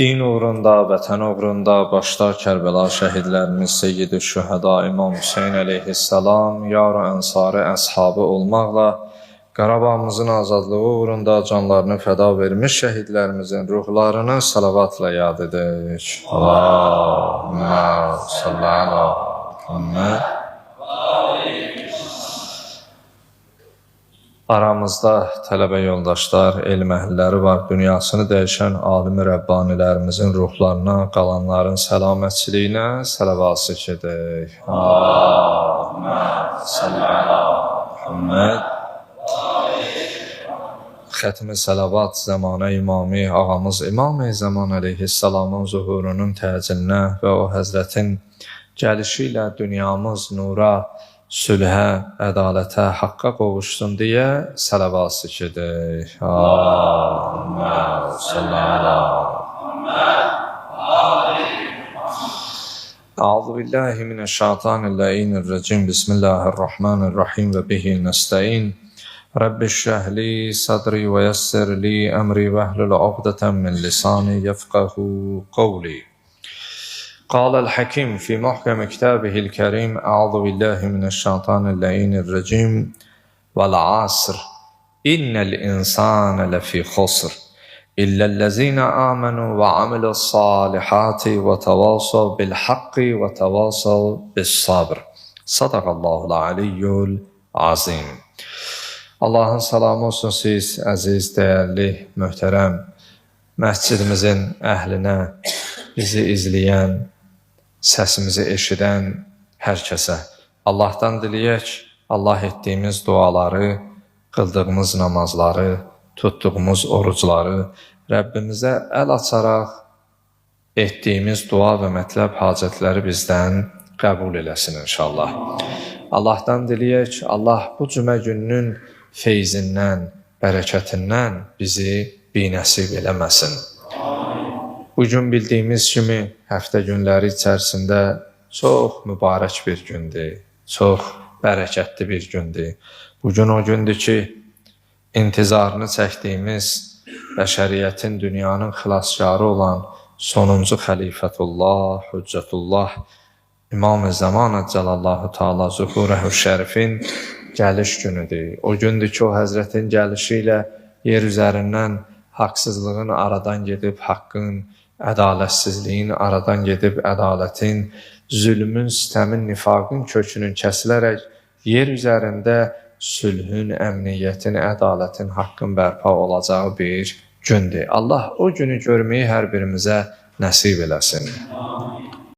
Din uğrunda, vətən uğrunda başda Kərbəla şəhidlərimiz Seyyid-i Şühəda İmam Hüseyin əleyhissalam, yar-ı ənsarı əshabı olmaqla Qarabağımızın azadlığı uğrunda canlarını fəda vermiş şəhidlərimizin ruhlarını salavatla yad edik. Allahümmə salli alə Muhammed. Aramızda tələbə yoldaşlar, elm əhliləri var. Dünyasını dəyişən alim-i Rəbbanilərimizin ruhlarına, qalanların səlamətçiliyinə sələvat edək. Allahümmə salli alə Muhammed. Xətmi salavat zamanə imami ağamız İmam-ı Zaman əleyhissalamın zuhurunun təcilinə və o həzrətin gəlişi ilə dünyamız nura, sülhə, ədalətə, haqqa qovuşsun deyə salavat edək. Allahümmə salli alə Muhammed. Əuzu billahi mineşşeytanirracim. Bismillahirrahmanirrahim və bihi nəstəin. Rabbi şrah li sadri və yəssir li əmri və hlul uqdatan min lisani yefqahu qawli. قال الحكيم في محكم كتابه الكريم أعوذ بالله من الشيطان اللعين الرجيم والعصر إن الإنسان لفي خسر إلا الذين آمنوا وعملوا الصالحات وتواصوا بالحق وتواصوا بالصبر. صدق الله العلي العظيم. Allahın salamı olsun siz, əziz, dəyərli, möhtərəm məscidimizin əhlinə, bizi izləyən, səsimizi eşidən hər kəsə. Allahdan diləyək, Allah etdiyimiz duaları, qıldığımız namazları, tutduğumuz orucları Rəbbimizə əl açaraq etdiyimiz dua və mətləb hacətləri bizdən qəbul eləsin inşallah. Allahdan diləyək, Allah bu cümə gününün feyzindən, bərəkətindən bizi binəsib eləməsin. Bugün bildiyimiz kimi həftə günləri içərisində çox mübarək bir gündür, çox bərəkətli bir gündür. Bugün o gündür ki, intizarını çəkdiyimiz bəşəriyyətin, dünyanın xilaskarı olan sonuncu xəlifətullah, hüccətullah, İmam-ı Zaman Cəlallahu Teala Zuhurəhu Şərifin gəliş günüdür. O gündür ki, o həzrətin gəlişi ilə yer üzərindən haqsızlığın aradan gedib haqqın, ədalətsizliyin aradan gedib ədalətin, zülmün, sistəmin, nifaqın kökünün kəsilərək yer üzərində sülhün, əmniyyətin, ədalətin, haqqın bərpa olacağı bir gündür. Allah o günü görməyi hər birimizə nəsib eləsin.